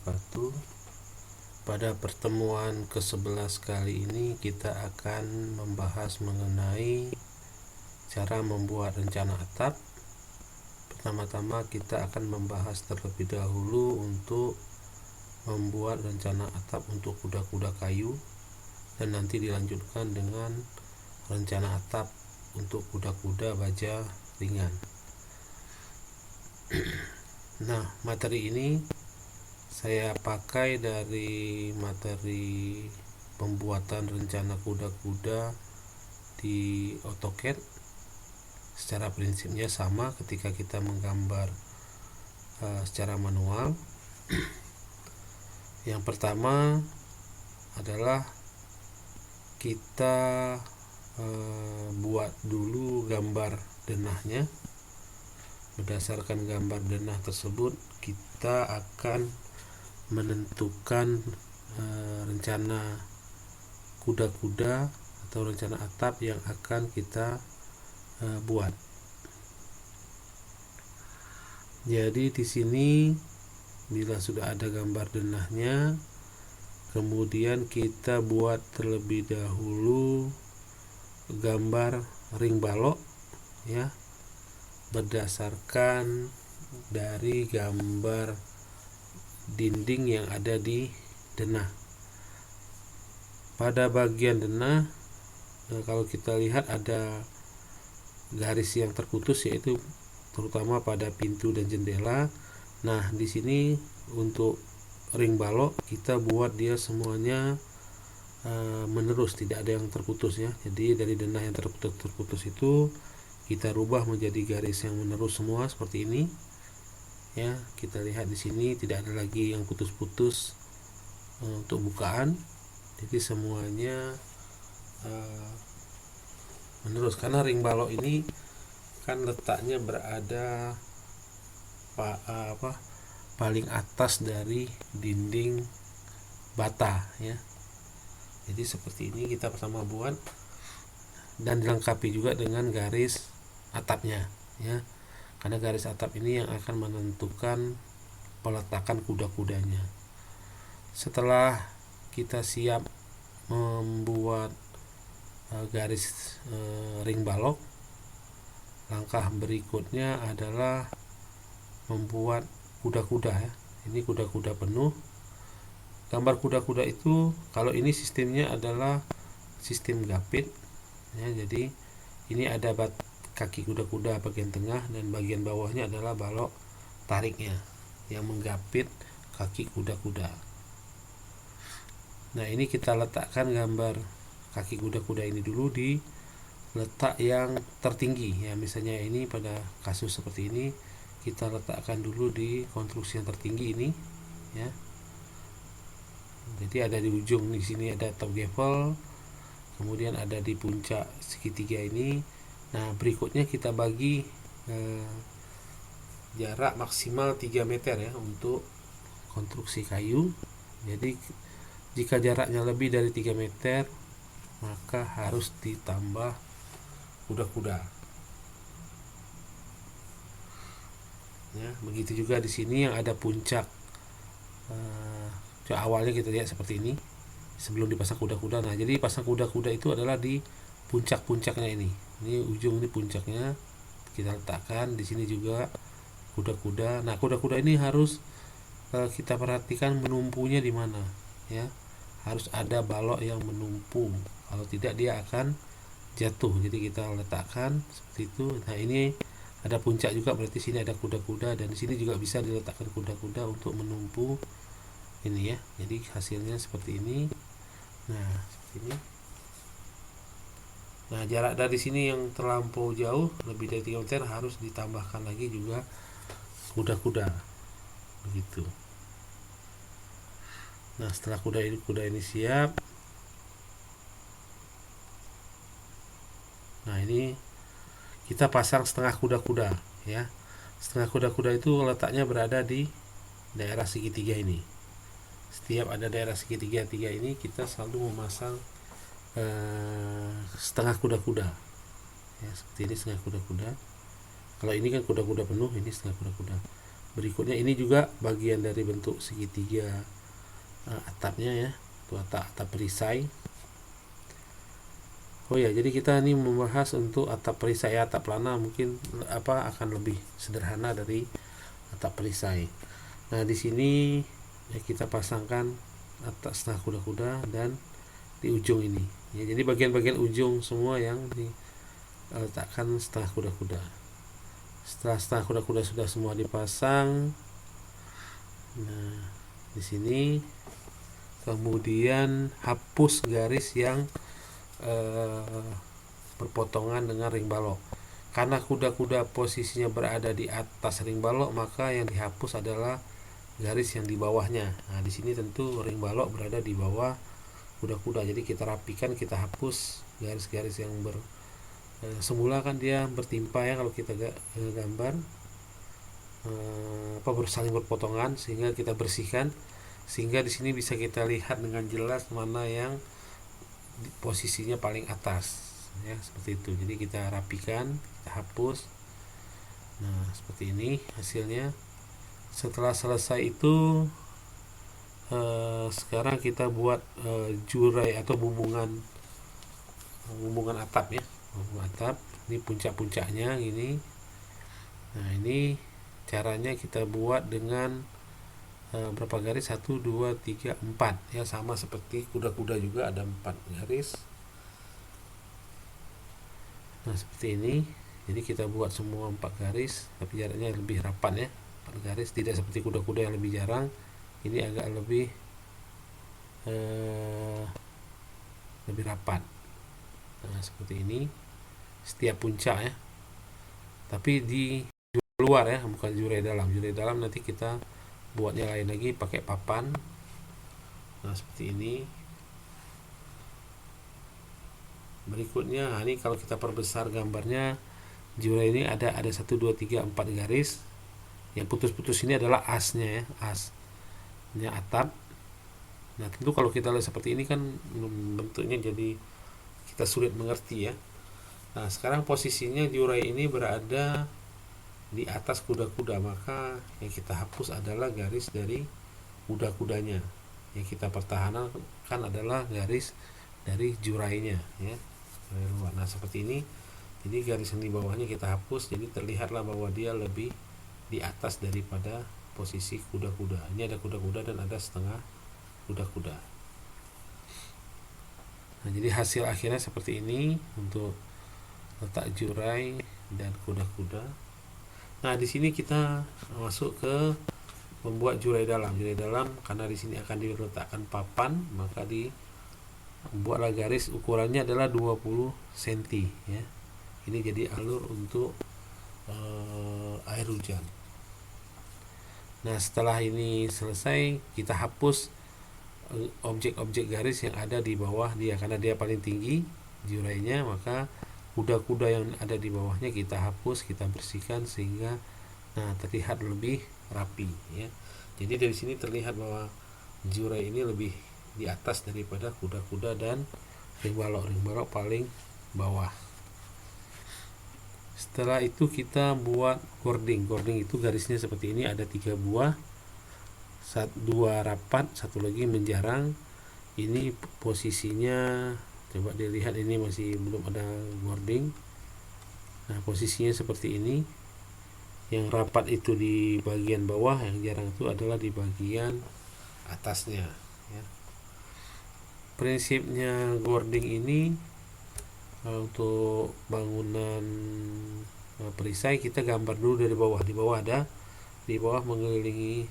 wabarakatuh. Pada pertemuan ke-11 kali ini kita akan membahas mengenai cara membuat rencana atap. Pertama-tama kita akan membahas terlebih dahulu untuk membuat rencana atap untuk kuda-kuda kayu, dan nanti dilanjutkan dengan rencana atap untuk kuda-kuda baja ringan. Nah, materi ini saya pakai dari materi pembuatan rencana kuda-kuda di AutoCAD. Secara prinsipnya sama ketika kita menggambar secara manual. Yang pertama adalah kita buat dulu gambar denahnya. Berdasarkan gambar denah tersebut kita akan menentukan rencana kuda-kuda atau rencana atap yang akan kita buat. Jadi di sini bila sudah ada gambar denahnya, kemudian kita buat terlebih dahulu gambar ring balok ya, berdasarkan dari gambar dinding yang ada di denah. Pada bagian denah, kalau kita lihat ada garis yang terputus, yaitu terutama pada pintu dan jendela. Nah, di sini untuk ring balok kita buat dia semuanya menerus, tidak ada yang terputus ya. Jadi dari denah yang terputus itu kita rubah menjadi garis yang menerus semua seperti ini. Ya, kita lihat di sini tidak ada lagi yang putus-putus untuk bukaan. Jadi semuanya menerus, karena ring balok ini kan letaknya berada paling atas dari dinding bata ya. Jadi seperti ini kita pertama buat, dan dilengkapi juga dengan garis atapnya ya, karena garis atap ini yang akan menentukan peletakan kuda-kudanya. Setelah kita siap membuat garis ring balok, langkah berikutnya adalah membuat kuda-kuda ya. Ini kuda-kuda penuh. Gambar kuda-kuda itu kalau ini sistemnya adalah sistem gapit ya, jadi ini ada kaki kuda-kuda bagian tengah, dan bagian bawahnya adalah balok tariknya yang menggapit kaki kuda-kuda. Nah, ini kita letakkan gambar kaki kuda-kuda ini dulu di letak yang tertinggi ya. Misalnya ini pada kasus seperti ini kita letakkan dulu di konstruksi yang tertinggi ini ya. Jadi ada di ujung di sini ada top gavel, kemudian ada di puncak segitiga ini. Nah, berikutnya kita bagi jarak maksimal 3 meter ya untuk konstruksi kayu. Jadi jika jaraknya lebih dari 3 meter maka harus ditambah kuda-kuda. Ya, begitu juga di sini yang ada puncak. Awalnya kita lihat seperti ini sebelum dipasang kuda-kuda. Nah, jadi pasang kuda-kuda itu adalah di puncak-puncaknya ini. Ini ujung, ini puncaknya kita letakkan. Di sini juga kuda-kuda. Nah, kuda-kuda ini harus kita perhatikan menumpunya di mana ya. Harus ada balok yang menumpu. Kalau tidak dia akan jatuh. Jadi kita letakkan seperti itu. Nah, ini ada puncak juga, berarti sini ada kuda-kuda, dan di sini juga bisa diletakkan kuda-kuda untuk menumpu ini ya. Jadi hasilnya seperti ini. Nah, seperti ini. Nah, jarak dari sini yang terlampau jauh, lebih dari 3 meter, harus ditambahkan lagi juga kuda-kuda. Begitu. Nah, setelah kuda ini siap, nah ini kita pasang setengah kuda-kuda ya. Setengah kuda-kuda itu letaknya berada di daerah segitiga ini. Setiap ada daerah segitiga ini kita selalu memasang setengah kuda-kuda ya, seperti ini setengah kuda-kuda. Kalau ini kan kuda-kuda penuh, ini setengah kuda-kuda. Berikutnya ini juga bagian dari bentuk segitiga atapnya ya, itu atap perisai. Oh ya, jadi kita ini membahas untuk atap perisai. Atap pelana mungkin akan lebih sederhana dari atap perisai. Nah, di sini ya, kita pasangkan atap setengah kuda-kuda dan di ujung ini. Ya, jadi bagian-bagian ujung semua yang diletakkan setengah kuda-kuda. Setelah setengah kuda-kuda sudah semua dipasang, nah di sini kemudian hapus garis yang berpotongan dengan ring balok. Karena kuda-kuda posisinya berada di atas ring balok, maka yang dihapus adalah garis yang di bawahnya. Nah, di sini tentu ring balok berada di bawah kuda-kuda. Jadi kita rapikan, kita hapus garis-garis yang semula kan dia bertimpa ya kalau kita gambar saling berpotongan, sehingga kita bersihkan sehingga di sini bisa kita lihat dengan jelas mana yang posisinya paling atas ya, seperti itu. Jadi kita rapikan, kita hapus. Nah, seperti ini hasilnya. Setelah selesai itu sekarang kita buat jurai atau bumbungan atap ya, bumbungan atap. Ini puncak-puncaknya ini. Nah, ini caranya kita buat dengan berapa garis? 1, 2, 3, 4 ya, sama seperti kuda-kuda juga ada 4 garis. Nah, seperti ini. Jadi kita buat semua 4 garis, tapi jaraknya lebih rapat ya, 4 garis, tidak seperti kuda-kuda yang lebih jarang. Ini agak lebih rapat. Nah, seperti ini setiap puncak ya, tapi di luar ya, bukan jurai dalam. Jurai dalam nanti kita buatnya lain lagi pakai papan. Nah, seperti ini. Berikutnya, nah ini kalau kita perbesar gambarnya, jurai ini ada 1, 2, 3, 4 garis. Yang putus-putus ini adalah asnya ya, asnya atap. Nah, tentu kalau kita lihat seperti ini kan bentuknya jadi kita sulit mengerti ya. Nah, sekarang posisinya jurai ini berada di atas kuda-kuda, maka yang kita hapus adalah garis dari kuda-kudanya. Yang kita pertahankan adalah garis dari jurainya ya. Nah, seperti ini. Jadi garis yang di bawahnya kita hapus, jadi terlihatlah bahwa dia lebih di atas daripada posisi kuda-kuda. Ini ada kuda-kuda dan ada setengah kuda-kuda. Nah, jadi hasil akhirnya seperti ini untuk letak jurai dan kuda-kuda. Nah, di sini kita masuk ke membuat jurai dalam. Jurai dalam karena di sini akan diletakkan papan, maka dibuatlah garis, ukurannya adalah 20 cm ya. Ini jadi alur untuk air hujan. Nah, setelah ini selesai, kita hapus objek-objek garis yang ada di bawah dia, karena dia paling tinggi jurainya, maka kuda-kuda yang ada di bawahnya kita hapus, kita bersihkan sehingga terlihat lebih rapi ya. Jadi dari sini terlihat bahwa jurai ini lebih di atas daripada kuda-kuda dan ring balok. Ring balok paling bawah. Setelah itu kita buat gording. Gording itu garisnya seperti ini, ada 3 buah, 2 rapat, 1 lagi menjarang. Ini posisinya coba dilihat, ini masih belum ada gording. Nah, posisinya seperti ini. Yang rapat itu di bagian bawah, yang jarang itu adalah di bagian atasnya ya. Prinsipnya gording ini untuk bangunan perisai, kita gambar dulu dari bawah. Di bawah mengelilingi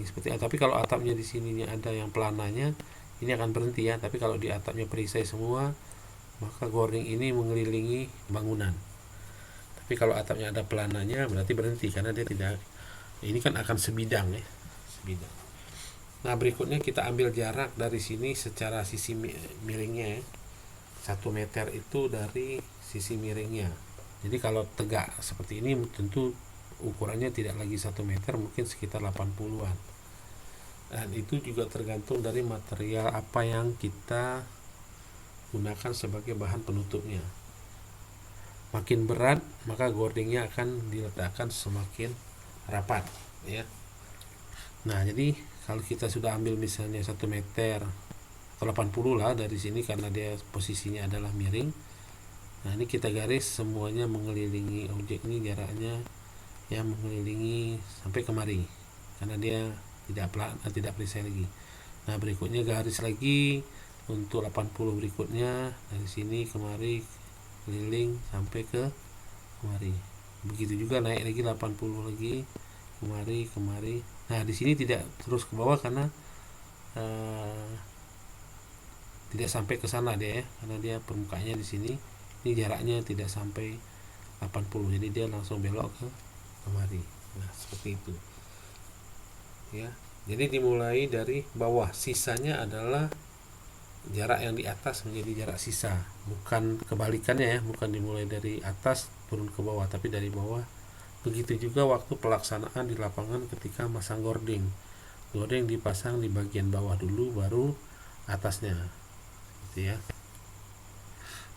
seperti tapi kalau atapnya di sininya ada yang pelananya, ini akan berhenti ya. Tapi kalau di atapnya perisai semua, maka gording ini mengelilingi bangunan. Tapi kalau atapnya ada pelananya berarti berhenti, karena dia tidak, ini kan akan sebidang ya, sebidang. Nah, berikutnya kita ambil jarak dari sini secara sisi miringnya ya. 1 meter itu dari sisi miringnya. Jadi kalau tegak seperti ini tentu ukurannya tidak lagi 1 meter, mungkin sekitar 80-an. Dan itu juga tergantung dari material apa yang kita gunakan sebagai bahan penutupnya. Makin berat, maka gordingnya akan diletakkan semakin rapat. ya. Nah, jadi kalau kita sudah ambil misalnya 1 meter atau 80 lah dari sini, karena dia posisinya adalah miring. Nah, ini kita garis semuanya mengelilingi objek ini, jaraknya ya mengelilingi sampai kemari, karena dia tidak perisai lagi. Nah, berikutnya garis lagi untuk 80 berikutnya dari sini kemari, keliling sampai ke kemari. Begitu juga naik lagi 80 lagi, kemari. Nah, di sini tidak terus ke bawah karena tidak sampai ke sana dia ya, karena dia permukaannya di sini. Ini jaraknya tidak sampai 80, jadi dia langsung belok ke kemari. Nah, seperti itu. Ya. Jadi dimulai dari bawah, sisanya adalah jarak yang di atas menjadi jarak sisa, bukan kebalikannya ya, bukan dimulai dari atas turun ke bawah, tapi dari bawah. Begitu juga waktu pelaksanaan di lapangan ketika masang gording dipasang di bagian bawah dulu, baru atasnya, gitu ya.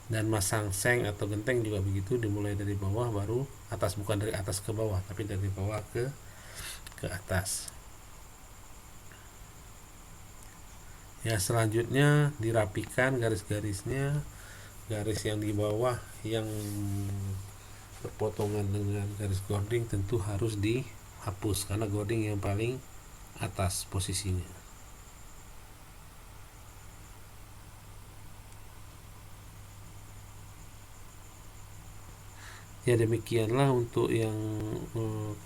Dan masang seng atau genteng juga begitu, dimulai dari bawah baru atas, bukan dari atas ke bawah, tapi dari bawah ke atas. Ya, selanjutnya dirapikan garis-garisnya. Garis yang di bawah yang berpotongan dengan garis gording tentu harus dihapus, karena gording yang paling atas posisinya. Ya, demikianlah untuk yang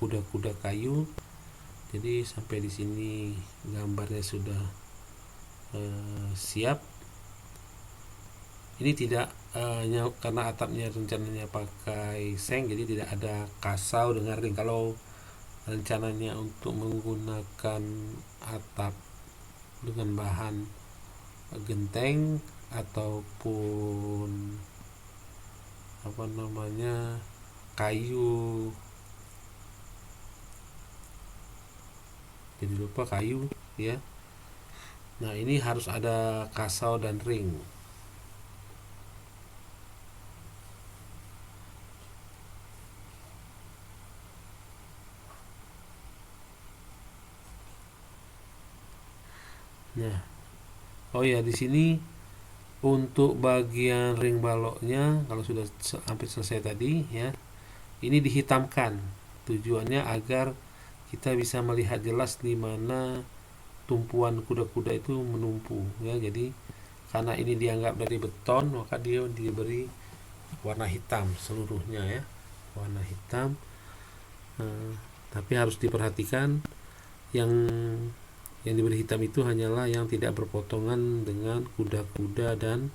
kuda-kuda kayu. Jadi sampai di sini gambarnya sudah siap. Ini tidak karena atapnya rencananya pakai seng, jadi tidak ada kasau dengan ring. Kalau rencananya untuk menggunakan atap dengan bahan genteng ataupun kayu, jadi lupa kayu ya. Nah, ini harus ada kasau dan ring. Nah, oh ya, di sini untuk bagian ring baloknya kalau sudah hampir selesai tadi ya, ini dihitamkan. Tujuannya agar kita bisa melihat jelas di mana tumpuan kuda-kuda itu menumpu ya. Jadi karena ini dianggap dari beton, maka dia diberi warna hitam seluruhnya ya, warna hitam. Tapi harus diperhatikan yang diberi hitam itu hanyalah yang tidak berpotongan dengan kuda-kuda dan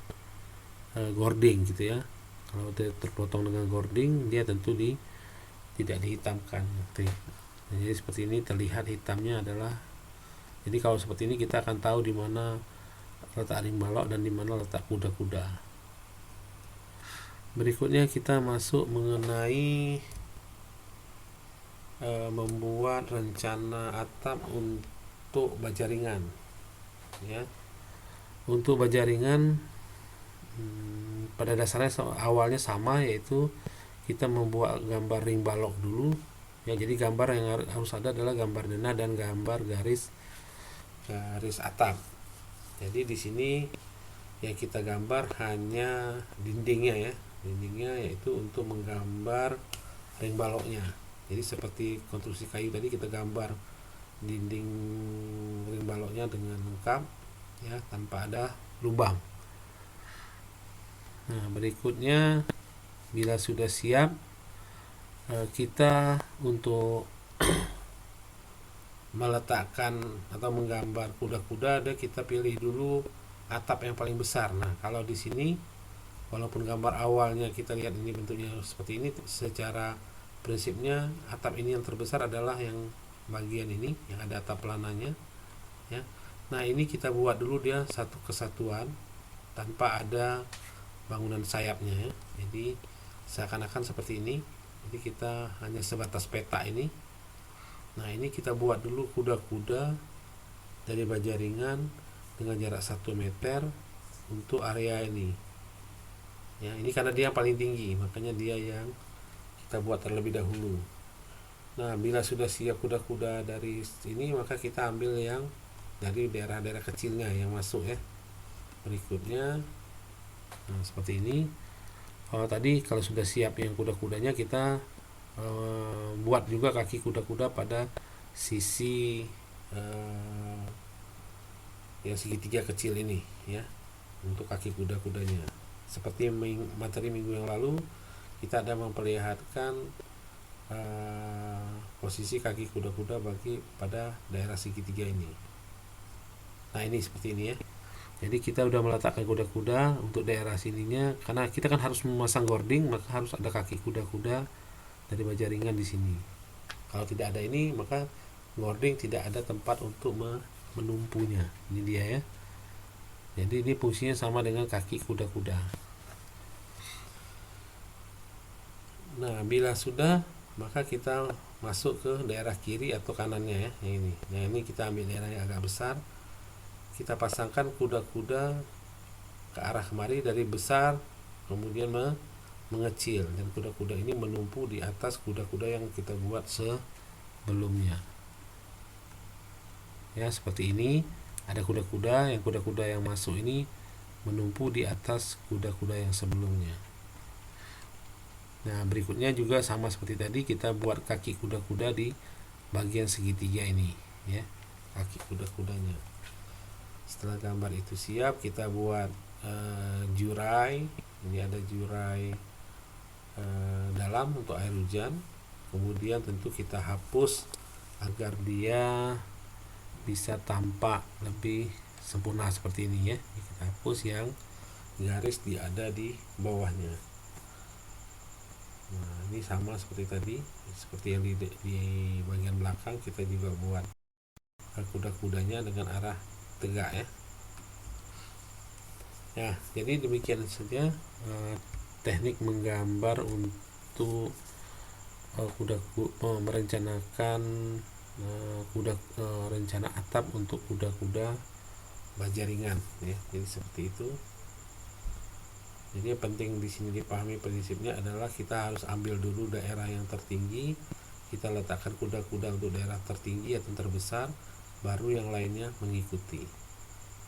gording gitu ya. Kalau terpotong dengan gording, dia tentu tidak dihitamkan gitu ya. Nah, jadi seperti ini terlihat hitamnya adalah, jadi kalau seperti ini kita akan tahu di mana letak ring balok dan di mana letak kuda-kuda. Berikutnya kita masuk mengenai membuat rencana atap untuk baja ringan ya. Untuk baja ringan pada dasarnya awalnya sama, yaitu kita membuat gambar ring balok dulu ya. Jadi gambar yang harus ada adalah gambar denah dan gambar garis atap. Jadi di sini yang kita gambar hanya dindingnya ya, yaitu untuk menggambar ring baloknya. Jadi seperti konstruksi kayu tadi, kita gambar dinding ring baloknya dengan lengkap ya, tanpa ada lubang. Nah, berikutnya bila sudah siap, kita untuk meletakkan atau menggambar kuda-kuda, kita pilih dulu atap yang paling besar. Nah, kalau di sini walaupun gambar awalnya kita lihat ini bentuknya seperti ini, secara prinsipnya atap ini yang terbesar adalah yang bagian ini yang ada atap pelananya ya. Nah, ini kita buat dulu dia satu kesatuan tanpa ada bangunan sayapnya ya. Jadi seakan-akan seperti ini. Jadi kita hanya sebatas peta ini. Nah, ini kita buat dulu kuda-kuda dari baja ringan dengan jarak 1 meter untuk area ini ya. Ini karena dia paling tinggi, makanya dia yang kita buat terlebih dahulu. Nah, bila sudah siap kuda-kuda dari ini, maka kita ambil yang dari daerah-daerah kecilnya yang masuk ya. Berikutnya, nah, seperti ini. Tadi kalau sudah siap yang kuda-kudanya, kita buat juga kaki kuda-kuda pada sisi yang segitiga kecil ini ya, untuk kaki kuda-kudanya. Seperti materi minggu yang lalu, kita ada memperlihatkan posisi kaki kuda-kuda bagi pada daerah segitiga ini. Nah, ini seperti ini ya. Jadi kita udah meletakkan kuda-kuda untuk daerah sininya, karena kita kan harus memasang gording, maka harus ada kaki kuda-kuda dari baja ringan di sini. Kalau tidak ada ini, maka gording tidak ada tempat untuk menumpunya. Ini dia ya. Jadi ini fungsinya sama dengan kaki kuda-kuda. Nah, bila sudah, maka kita masuk ke daerah kiri atau kanannya ya, yang ini. Nah, ini kita ambil daerah yang agak besar. Kita pasangkan kuda-kuda ke arah kemari dari besar, kemudian mengecil, dan kuda-kuda ini menumpu di atas kuda-kuda yang kita buat sebelumnya. Ya, seperti ini. Ada kuda-kuda yang masuk ini menumpu di atas kuda-kuda yang sebelumnya. Nah, berikutnya juga sama seperti tadi, kita buat kaki kuda-kuda di bagian segitiga ini ya, kaki kuda-kudanya. Setelah gambar itu siap, kita buat jurai. Ini ada jurai dalam untuk air hujan. Kemudian tentu kita hapus agar dia bisa tampak lebih sempurna seperti ini ya. Kita hapus yang garis ada di bawahnya. Nah, ini sama seperti tadi, seperti yang di bagian belakang, kita juga buat kuda-kudanya dengan arah tegak ya. Ya, jadi demikian saja teknik menggambar untuk merencanakan rencana atap untuk kuda-kuda baja ringan ya. Jadi seperti itu. Jadi yang penting di sini dipahami prinsipnya adalah kita harus ambil dulu daerah yang tertinggi, kita letakkan kuda-kuda untuk daerah tertinggi atau terbesar, baru yang lainnya mengikuti.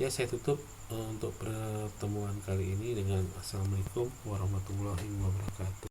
Ya, saya tutup untuk pertemuan kali ini dengan Assalamualaikum warahmatullahi wabarakatuh.